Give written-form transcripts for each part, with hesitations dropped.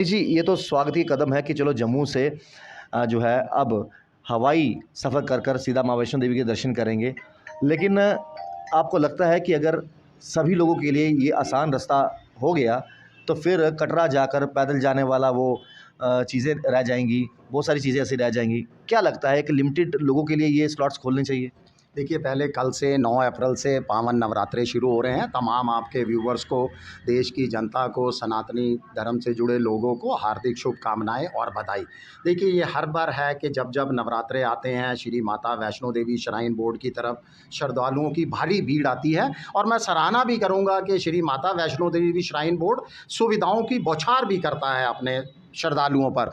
जी, ये तो स्वागत ही कदम है कि चलो जम्मू से जो है अब हवाई सफ़र कर सीधा माँ वैष्णो देवी के दर्शन करेंगे। लेकिन आपको लगता है कि अगर सभी लोगों के लिए ये आसान रास्ता हो गया, तो फिर कटरा जाकर पैदल जाने वाला वो चीज़ें रह जाएँगी, बहुत सारी चीज़ें ऐसी रह जाएँगी। क्या लगता है कि लिमिटेड लोगों के लिए ये स्लॉट्स खोलने चाहिए? देखिए, पहले कल से 9 अप्रैल से पावन नवरात्रे शुरू हो रहे हैं। तमाम आपके व्यूवर्स को, देश की जनता को, सनातनी धर्म से जुड़े लोगों को हार्दिक शुभकामनाएँ और बधाई। देखिए, ये हर बार है कि जब नवरात्रे आते हैं, श्री माता वैष्णो देवी श्राइन बोर्ड की तरफ श्रद्धालुओं की भारी भीड़ आती है। और मैं सराहना भी करूँगा कि श्री माता वैष्णो देवी श्राइन बोर्ड सुविधाओं की बौछार भी करता है अपने श्रद्धालुओं पर।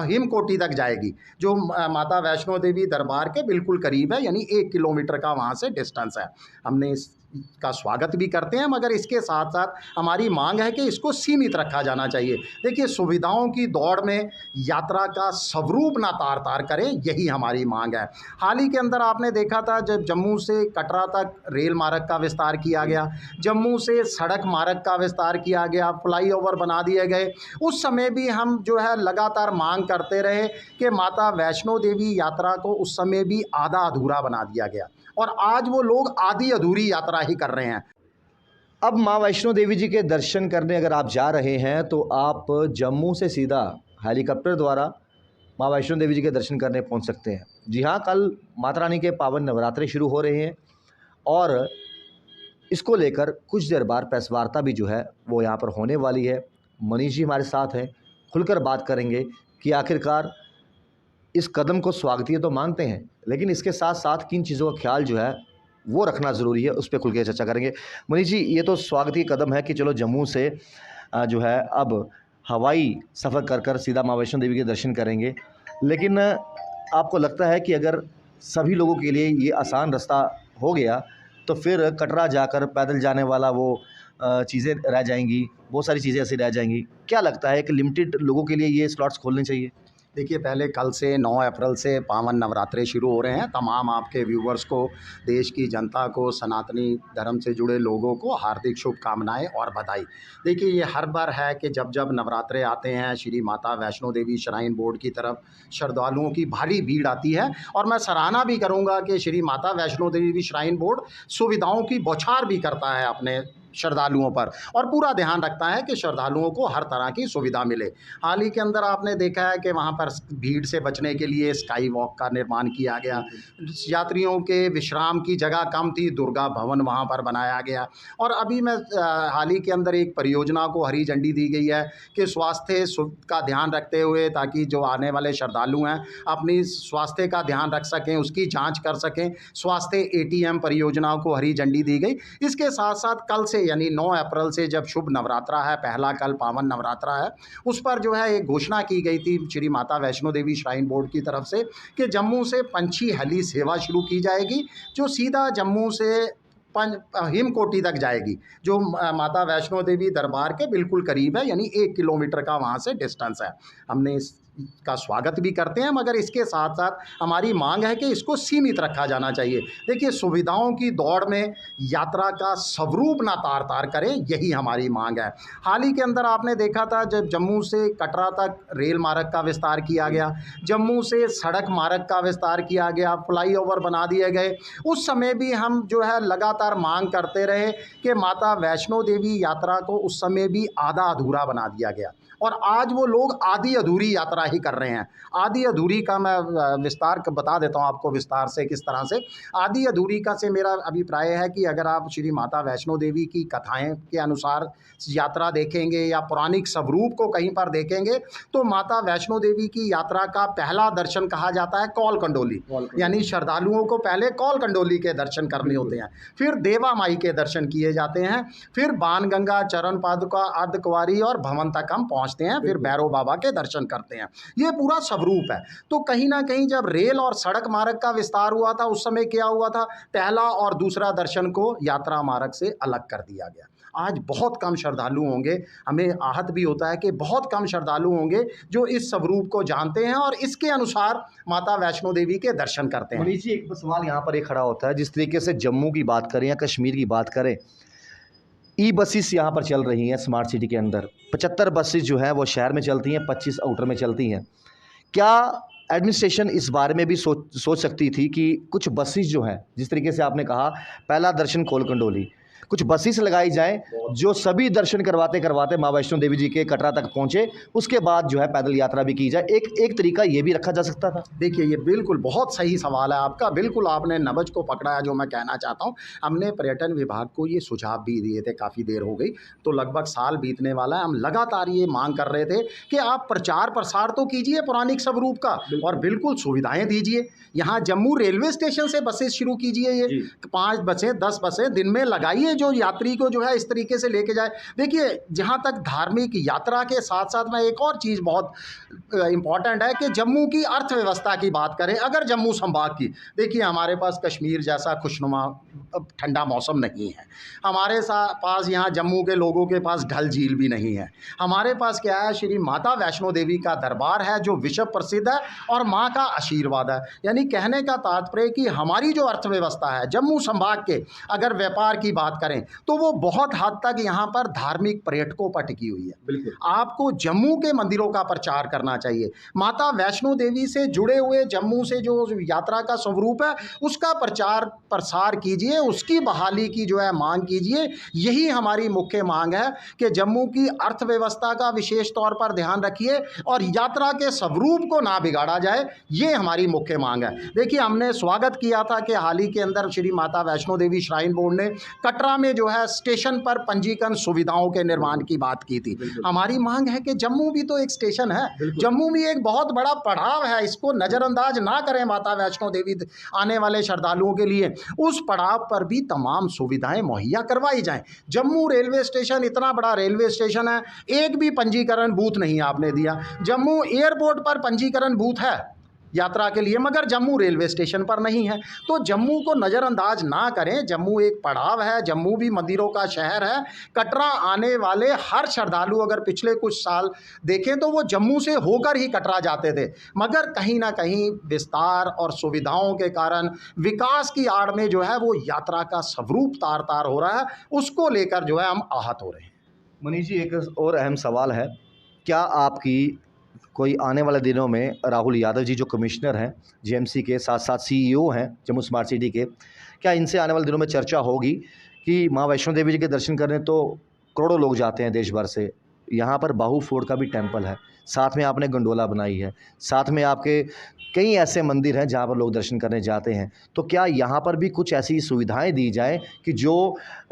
हिमकोटि तक जाएगी, जो माता वैष्णो देवी दरबार के बिल्कुल करीब है, यानी 1 किलोमीटर का वहाँ से डिस्टेंस है। हमने इसका स्वागत भी करते हैं, मगर इसके साथ साथ हमारी मांग है कि इसको सीमित रखा जाना चाहिए। देखिए, सुविधाओं की दौड़ में यात्रा का स्वरूप ना तार तार करें, यही हमारी मांग है। हाल ही के अंदर आपने देखा था जब जम्मू से कटरा तक रेल मार्ग का विस्तार किया गया, जम्मू से सड़क मार्ग का विस्तार किया गया, फ्लाईओवर बना दिए गए। उस समय भी हम जो है लगातार मांग करते रहे कि माता वैष्णो देवी यात्रा को उस समय भी आधा अधूरा बना दिया गया, और आज वो लोग आधी अधूरी यात्रा ही कर रहे हैं। अब माँ वैष्णो देवी जी के दर्शन करने अगर आप जा रहे हैं, तो आप जम्मू से सीधा हेलीकॉप्टर द्वारा माँ वैष्णो देवी जी के दर्शन करने पहुंच सकते हैं। जी हाँ, कल माता रानी के पावन नवरात्रे शुरू हो रहे हैं और इसको लेकर कुछ देर बाद प्रेस वार्ता भी जो है वो यहाँ पर होने वाली है। मनीष जी हमारे साथ हैं, खुलकर बात करेंगे कि आखिरकार इस कदम को स्वागतीय तो मानते हैं, लेकिन इसके साथ साथ किन चीज़ों का ख्याल जो है वो रखना ज़रूरी है, उस पे खुल के चर्चा करेंगे। मनीष जी, ये तो स्वागतीय कदम है कि चलो जम्मू से जो है अब हवाई सफ़र कर सीधा माँ वैष्णो देवी के दर्शन करेंगे। लेकिन आपको लगता है कि अगर सभी लोगों के लिए ये आसान रास्ता हो गया, तो फिर कटरा जाकर पैदल जाने वाला वो चीज़ें रह जाएँगी, बहुत सारी चीज़ें ऐसी रह जाएँगी। क्या लगता है कि लिमिटेड लोगों के लिए ये स्लॉट्स खोलने चाहिए? देखिए, पहले कल से 9 अप्रैल से पावन नवरात्रे शुरू हो रहे हैं। तमाम आपके व्यूवर्स को, देश की जनता को, सनातनी धर्म से जुड़े लोगों को हार्दिक शुभकामनाएँ और बधाई। देखिए, ये हर बार है कि जब नवरात्रे आते हैं, श्री माता वैष्णो देवी श्राइन बोर्ड की तरफ श्रद्धालुओं की भारी भीड़ आती है। और मैं सराहना भी करूँगा कि श्री माता वैष्णो देवी श्राइन बोर्ड सुविधाओं की बौछार भी करता है अपने श्रद्धालुओं पर, और पूरा ध्यान रखता है कि श्रद्धालुओं को हर तरह की सुविधा मिले। हाल ही के अंदर आपने देखा है कि वहाँ पर भीड़ से बचने के लिए स्काई वॉक का निर्माण किया गया, यात्रियों के विश्राम की जगह कम थी, दुर्गा भवन वहाँ पर बनाया गया। और अभी मैं हाल ही के अंदर एक परियोजना को हरी झंडी दी गई है कि स्वास्थ्य का ध्यान रखते हुए, ताकि जो आने वाले श्रद्धालु हैं अपनी स्वास्थ्य का ध्यान रख सकें, उसकी जाँच कर सकें, स्वास्थ्य ATM परियोजनाओं को हरी झंडी दी गई। इसके साथ साथ कल से यानी 9 अप्रैल से जब शुभ नवरात्रा है, पहला कल पावन नवरात्रा है, उस पर जो है एक घोषणा की गई थी श्री माता वैष्णो देवी श्राइन बोर्ड की तरफ से कि जम्मू से पंछी हेली सेवा शुरू की जाएगी, जो सीधा जम्मू से हिमकोटि तक जाएगी, जो माता वैष्णो देवी दरबार के बिल्कुल करीब है, यानी 1 किलोमीटर का वहाँ से डिस्टेंस है। हमने इसका स्वागत भी करते हैं, मगर इसके साथ साथ हमारी मांग है कि इसको सीमित रखा जाना चाहिए। देखिए, सुविधाओं की दौड़ में यात्रा का स्वरूप ना तार तार करें, यही हमारी मांग है। हाल ही के अंदर आपने देखा था जब जम्मू से कटरा तक रेल मार्ग का विस्तार किया गया, जम्मू से सड़क मार्ग का विस्तार किया गया, फ्लाईओवर बना दिए गए। उस समय भी हम जो है लगातार मांग करते रहे कि माता वैष्णो देवी यात्रा को उस समय भी आधा अधूरा बना दिया गया, और आज वो लोग आधी अधूरी यात्रा ही कर रहे हैं। आधी अधूरी का मैं विस्तार बता देता हूँ आपको विस्तार से किस तरह से। आधी अधूरी का से मेरा अभिप्राय है कि अगर आप श्री माता वैष्णो देवी की कथाएं के अनुसार यात्रा देखेंगे या पौराणिक स्वरूप को कहीं पर देखेंगे, तो माता वैष्णो देवी की यात्रा का पहला दर्शन कहा जाता है कौल कंडोली, यानी श्रद्धालुओं को पहले कौल कंडोली के दर्शन करने होते हैं, फिर देवा माई के दर्शन किए जाते हैं, फिर बाणगंगा, चरण पादुका, अर्धकुंवारी और भवन तक हम पहुँचते हैं, फिर भैरव बाबा के दर्शन करते हैं। ये पूरा स्वरूप है। तो कहीं ना कहीं जब रेल और सड़क मार्ग का विस्तार हुआ था, उस समय क्या हुआ था, पहला और दूसरा दर्शन को यात्रा मार्ग से अलग कर दिया गया। आज बहुत कम श्रद्धालु होंगे, हमें आहत भी होता है कि बहुत कम श्रद्धालु होंगे जो इस स्वरूप को जानते हैं और इसके अनुसार माता वैष्णो देवी के दर्शन करते हैं। मनीष जी, एक सवाल यहाँ पर एक खड़ा होता है, जिस तरीके से जम्मू की बात करें या कश्मीर की बात करें, ई बसेस यहाँ पर चल रही हैं स्मार्ट सिटी के अंदर। 75 बसेस जो हैं वो शहर में चलती हैं, 25 आउटर में चलती हैं। क्या एडमिनिस्ट्रेशन इस बारे में भी सोच सकती थी कि कुछ बसेस जो हैं, जिस तरीके से आपने कहा पहला दर्शन कोल कंडोली, कुछ बसेस लगाई जाएं जो सभी दर्शन करवाते करवाते माँ वैष्णो देवी जी के कटरा तक पहुँचे, उसके बाद जो है पैदल यात्रा भी की जाए। एक तरीका ये भी रखा जा सकता था। देखिए, ये बिल्कुल बहुत सही सवाल है आपका, बिल्कुल आपने नब्ज को पकड़ा है जो मैं कहना चाहता हूँ। हमने पर्यटन विभाग को ये सुझाव भी दिए थे, काफ़ी देर हो गई, तो लगभग साल बीतने वाला है। हम लगातार ये मांग कर रहे थे कि आप प्रचार प्रसार तो कीजिए पौराणिक स्वरूप का, और बिल्कुल सुविधाएं दीजिए। यहाँ जम्मू रेलवे स्टेशन से बसेस शुरू कीजिए, ये 5 बसें 10 बसें दिन में लगाइए जो यात्री को जो है इस तरीके से लेके जाए। देखिए, जहाँ तक धार्मिक यात्रा के साथ साथ में एक और चीज़ बहुत इम्पॉर्टेंट है कि जम्मू की अर्थव्यवस्था की बात करें अगर जम्मू संभाग की, देखिए हमारे पास कश्मीर जैसा खुशनुमा ठंडा मौसम नहीं है, हमारे पास यहाँ जम्मू के लोगों के पास डल झील भी नहीं है, हमारे पास क्या है, श्री माता वैष्णो देवी का दरबार है जो विश्व प्रसिद्ध है और माँ का आशीर्वाद है। यानी कहने का तात्पर्य कि हमारी जो अर्थव्यवस्था है जम्मू संभाग के, अगर व्यापार की बात करें तो वो बहुत हद तक यहाँ पर धार्मिक पर्यटकों पर टिकी हुई है। बिल्कुल आपको जम्मू के मंदिरों का प्रचार करना चाहिए, माता वैष्णो देवी से जुड़े हुए जम्मू से जो यात्रा का स्वरूप है उसका प्रचार प्रसार कीजिए, उसकी बहाली की जो है मांग कीजिए। यही हमारी मुख्य मांग है कि जम्मू की अर्थव्यवस्था का विशेष तौर पर ध्यान रखिए और यात्रा के स्वरूप को ना बिगाड़ा जाए, ये हमारी मुख्य मांग है। देखिए, हमने स्वागत किया था कि हाल ही के अंदर श्री माता वैष्णो देवी श्राइन बोर्ड ने कटरा में जो है स्टेशन पर पंजीकरण सुविधाओं के निर्माण की बात की थी। हमारी मांग है कि जम्मू भी तो एक स्टेशन है, जम्मू भी एक बहुत बड़ा पड़ाव है, इसको नज़रअंदाज ना करें माता वैष्णो देवी आने वाले श्रद्धालुओं के लिए। उस पड़ाव पर भी तमाम सुविधाएं मुहैया करवाई जाएं। जम्मू रेलवे स्टेशन इतना बड़ा रेलवे स्टेशन है, एक भी पंजीकरण बूथ नहीं आपने दिया। जम्मू एयरपोर्ट पर पंजीकरण बूथ है यात्रा के लिए, मगर जम्मू रेलवे स्टेशन पर नहीं है। तो जम्मू को नज़रअंदाज ना करें, जम्मू एक पड़ाव है, जम्मू भी मंदिरों का शहर है। कटरा आने वाले हर श्रद्धालु अगर पिछले कुछ साल देखें तो वो जम्मू से होकर ही कटरा जाते थे, मगर कहीं ना कहीं विस्तार और सुविधाओं के कारण विकास की आड़ में जो है वो यात्रा का स्वरूप तार तार हो रहा है, उसको लेकर जो है हम आहत हो रहे हैं। मनीष जी, एक और अहम सवाल है, क्या आपकी कोई आने वाले दिनों में राहुल यादव जी जो कमिश्नर हैं जेएमसी के, साथ साथ सीईओ हैं जम्मू स्मार्ट सिटी के, क्या इनसे आने वाले दिनों में चर्चा होगी कि माँ वैष्णो देवी जी के दर्शन करने तो करोड़ों लोग जाते हैं देश भर से, यहाँ पर बाहू फोर्ट का भी टेम्पल है, साथ में आपने गंडोला बनाई है, साथ में आपके कई ऐसे मंदिर हैं जहाँ पर लोग दर्शन करने जाते हैं, तो क्या यहाँ पर भी कुछ ऐसी सुविधाएं दी जाएं कि जो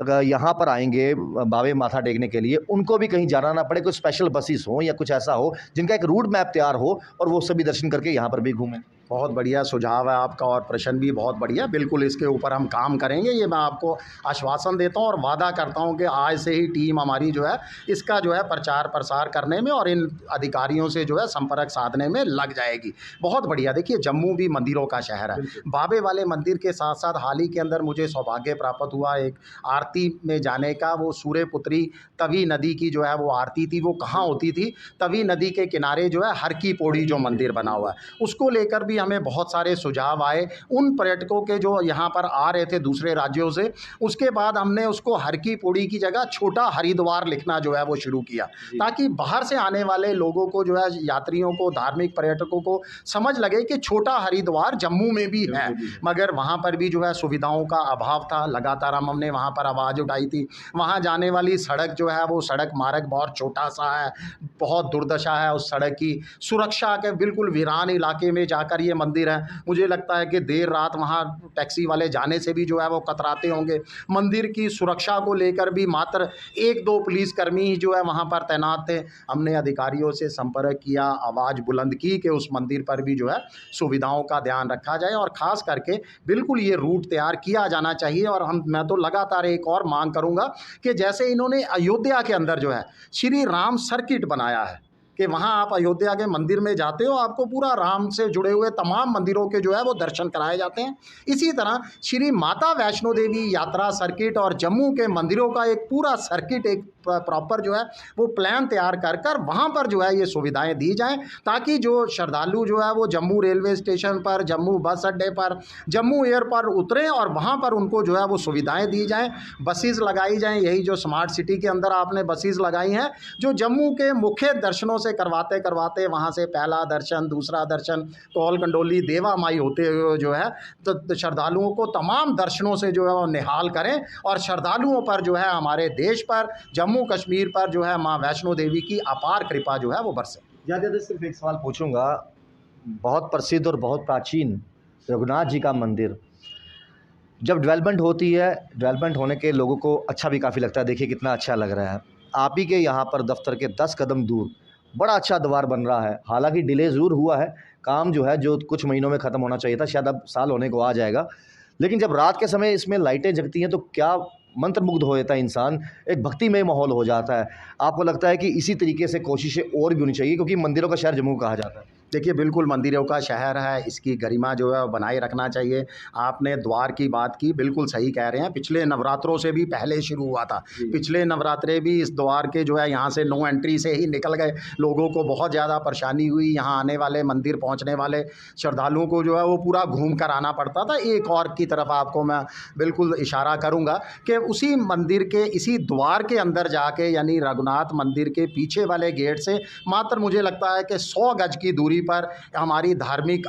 यहाँ पर आएंगे बावे माथा टेकने के लिए उनको भी कहीं जाना ना पड़े, कुछ स्पेशल बसेस हो या कुछ ऐसा हो जिनका एक रूट मैप तैयार हो और वो सभी दर्शन करके यहाँ पर भी घूमें। बहुत बढ़िया सुझाव है आपका और प्रश्न भी बहुत बढ़िया, बिल्कुल इसके ऊपर हम काम करेंगे, ये मैं आपको आश्वासन देता हूँ और वादा करता हूँ कि आज से ही टीम हमारी जो है इसका जो है प्रचार प्रसार करने में और इन अधिकारियों से जो है संपर्क साधने में लग जाएगी। बहुत बढ़िया। देखिए, जम्मू भी मंदिरों का शहर है, बाबे वाले मंदिर के साथ साथ हाल ही के अंदर मुझे सौभाग्य प्राप्त हुआ एक आरती में जाने का। वो सूर्यपुत्री तवी नदी की जो है वो आरती थी, वो कहाँ होती थी, तवी नदी के किनारे जो है हर की पौड़ी जो मंदिर बना हुआ है, उसको लेकर भी हमें बहुत सारे सुझाव आए उन पर्यटकों के जो यहाँ पर आ रहे थे दूसरे राज्यों से। उसके बाद हमने उसको हर की पौड़ी की जगह छोटा हरिद्वार लिखना जो है वो शुरू किया, ताकि बाहर से आने वाले लोगों को जो है, यात्रियों को, धार्मिक पर्यटकों को समझ लगे कि छोटा हरिद्वार जम्मू में भी है, मगर वहाँ पर भी जो है सुविधाओं का अभाव था। लगातार हमने वहाँ पर आवाज़ उठाई थी। वहाँ जाने वाली सड़क जो है वो सड़क मार्ग बहुत छोटा सा है, बहुत दुर्दशा है उस सड़क की। सुरक्षा के बिल्कुल वीरान इलाके में जाकर ये मंदिर है, मुझे लगता है कि देर रात वहाँ टैक्सी वाले जाने से भी जो है वो कतराते होंगे। मंदिर की सुरक्षा को लेकर भी मात्र 1-2 पुलिसकर्मी ही जो है वहाँ पर तैनात थे। हमने अधिकारियों से संपर्क किया, आवाज़ बुलंद की कि उस मंदिर पर भी जो है सुविधाओं का ध्यान रखा जाए और ख़ास करके बिल्कुल ये रूट तैयार किया जाना चाहिए। और मैं तो लगातार एक और मांग करूँगा कि जैसे इन्होंने अयोध्या के अंदर जो है श्री राम सर्किट बनाया है, कि वहाँ आप अयोध्या के मंदिर में जाते हो, आपको पूरा राम से जुड़े हुए तमाम मंदिरों के जो है वो दर्शन कराए जाते हैं। इसी तरह श्री माता वैष्णो देवी यात्रा सर्किट और जम्मू के मंदिरों का एक पूरा सर्किट, एक प्रॉपर जो है वो प्लान तैयार कर कर वहाँ पर जो है ये सुविधाएं दी जाएं, ताकि जो श्रद्धालु जो है वो जम्मू रेलवे स्टेशन पर, जम्मू बस अड्डे पर, जम्मू एयरपोर्ट उतरें और वहाँ पर उनको जो है वो सुविधाएं दी जाएं, बसेस लगाई जाएं। यही जो स्मार्ट सिटी के अंदर आपने बसेस लगाई हैं, जो जम्मू के मुख्य दर्शनों से करवाते करवाते वहाँ से पहला दर्शन, दूसरा दर्शन, कौल कंडोली, देवा माई होते हुए जो है तो श्रद्धालुओं को तमाम दर्शनों से जो है वो निहाल करें, और श्रद्धालुओं पर जो है हमारे देश पर, जम्मू कश्मीर पर जो है माँ वैष्णो देवी की अपार कृपा जो है वो बरसे। ज़्यादा सिर्फ एक सवाल पूछूंगा, बहुत प्रसिद्ध और बहुत प्राचीन रघुनाथ जी का मंदिर जब डेवलपमेंट होती है, डेवलपमेंट होने के लोगों को अच्छा भी काफ़ी लगता है, देखिए कितना अच्छा लग रहा है। आप ही के यहाँ पर दफ्तर के 10 कदम दूर बड़ा अच्छा द्वार बन रहा है, हालांकि डिले ज़रूर हुआ है, काम जो है जो कुछ महीनों में ख़त्म होना चाहिए था, शायद अब साल होने को आ जाएगा। लेकिन जब रात के समय इसमें लाइटें जगती हैं तो क्या मंत्रमुग्ध हो जाता है इंसान, एक भक्तिमय माहौल हो जाता है। आपको लगता है कि इसी तरीके से कोशिशें और भी होनी चाहिए, क्योंकि मंदिरों का शहर जम्मू कहा जाता है। देखिए, बिल्कुल मंदिरों का शहर है, इसकी गरिमा जो है वो बनाए रखना चाहिए। आपने द्वार की बात की, बिल्कुल सही कह रहे हैं, पिछले नवरात्रों से भी पहले शुरू हुआ था। पिछले नवरात्रे भी इस द्वार के जो है यहाँ से नो एंट्री से ही निकल गए, लोगों को बहुत ज़्यादा परेशानी हुई। यहाँ आने वाले, मंदिर पहुँचने वाले श्रद्धालुओं को जो है वो पूरा घूम कर आना पड़ता था। एक और की तरफ आपको मैं बिल्कुल इशारा करूँगा कि उसी मंदिर के इसी द्वार के अंदर जाके, यानी रघुनाथ मंदिर के पीछे वाले गेट से मात्र मुझे लगता है कि 100 गज की दूरी पर हमारी धार्मिक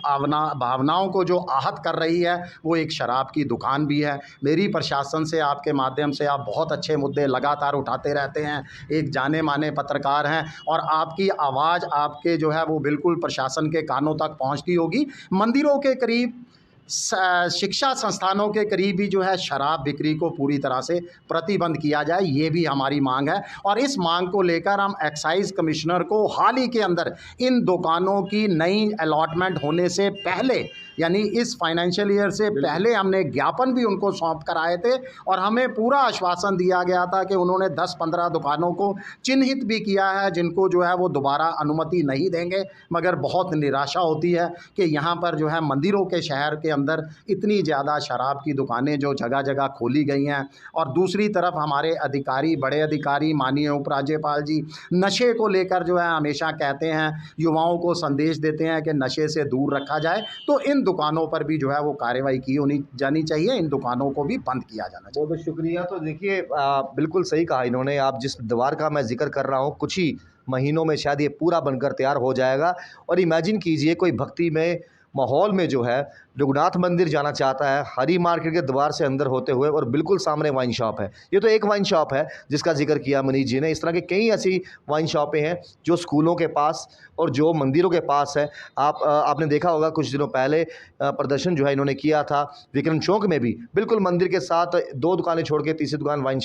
भावनाओं को जो आहत कर रही है वो एक शराब की दुकान भी है। मेरी प्रशासन से, आपके माध्यम से, आप बहुत अच्छे मुद्दे लगातार उठाते रहते हैं, एक जाने माने पत्रकार हैं, और आपकी आवाज़ आपके जो है वो बिल्कुल प्रशासन के कानों तक पहुंचती होगी। मंदिरों के करीब, शिक्षा संस्थानों के करीब भी जो है शराब बिक्री को पूरी तरह से प्रतिबंध किया जाए, ये भी हमारी मांग है। और इस मांग को लेकर हम एक्साइज कमिश्नर को हाल ही के अंदर इन दुकानों की नई अलॉटमेंट होने से पहले, यानी इस फाइनेंशियल ईयर से पहले, हमने ज्ञापन भी उनको सौंप कर आए थे, और हमें पूरा आश्वासन दिया गया था कि उन्होंने 10-15 दुकानों को चिन्हित भी किया है जिनको जो है वो दोबारा अनुमति नहीं देंगे। मगर बहुत निराशा होती है कि यहाँ पर जो है मंदिरों के शहर के अंदर इतनी ज़्यादा शराब की दुकानें जो जगह जगह खोली गई हैं, और दूसरी तरफ हमारे अधिकारी, बड़े अधिकारी, माननीय उपराज्यपाल जी नशे को लेकर जो है हमेशा कहते हैं, युवाओं को संदेश देते हैं कि नशे से दूर रखा जाए। तो इन दुकानों पर भी जो है वो कार्रवाई की होनी जानी चाहिए, इन दुकानों को भी बंद किया जाना चाहिए। बहुत बहुत शुक्रिया। तो देखिए बिल्कुल सही कहा इन्होंने, आप जिस द्वार का मैं जिक्र कर रहा हूँ, कुछ ही महीनों में शायद ये पूरा बनकर तैयार हो जाएगा। और इमेजिन कीजिए कोई भक्ति में माहौल में जो है रघुनाथ मंदिर जाना चाहता है, हरी मार्केट के द्वार से अंदर होते हुए, और बिल्कुल सामने वाइन शॉप है। ये तो एक वाइन शॉप है जिसका जिक्र किया मनीष जी ने, इस तरह के कई ऐसी वाइन शॉपें हैं जो स्कूलों के पास और जो मंदिरों के पास है। आपने देखा होगा कुछ दिनों पहले प्रदर्शन जो है इन्होंने किया था विक्रम चौक में भी, बिल्कुल मंदिर के साथ 2 दुकानें छोड़ के तीसरी दुकान वाइन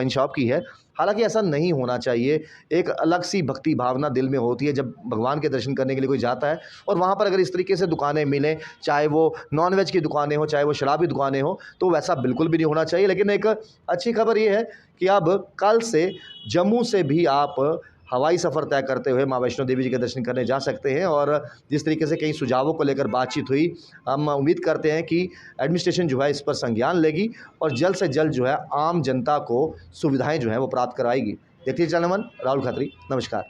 शॉप की है। हालांकि ऐसा नहीं होना चाहिए। एक अलग सी भक्ति भावना दिल में होती है जब भगवान के दर्शन करने के लिए कोई जाता है, और वहाँ पर अगर इस तरीके से दुकानें मिलें, चाहे वो नॉनवेज की दुकानें हो, चाहे वो शराबी दुकानें हो, तो वैसा बिल्कुल भी नहीं होना चाहिए। लेकिन एक अच्छी खबर ये है कि अब कल से जम्मू से भी आप हवाई सफ़र तय करते हुए माँ वैष्णो देवी जी के दर्शन करने जा सकते हैं। और जिस तरीके से कई सुझावों को लेकर बातचीत हुई, हम उम्मीद करते हैं कि एडमिनिस्ट्रेशन जो है इस पर संज्ञान लेगी और जल्द से जल्द जो है आम जनता को सुविधाएं जो है वो प्राप्त कराएगी। देखिए चैनल वन, राहुल खत्री, नमस्कार।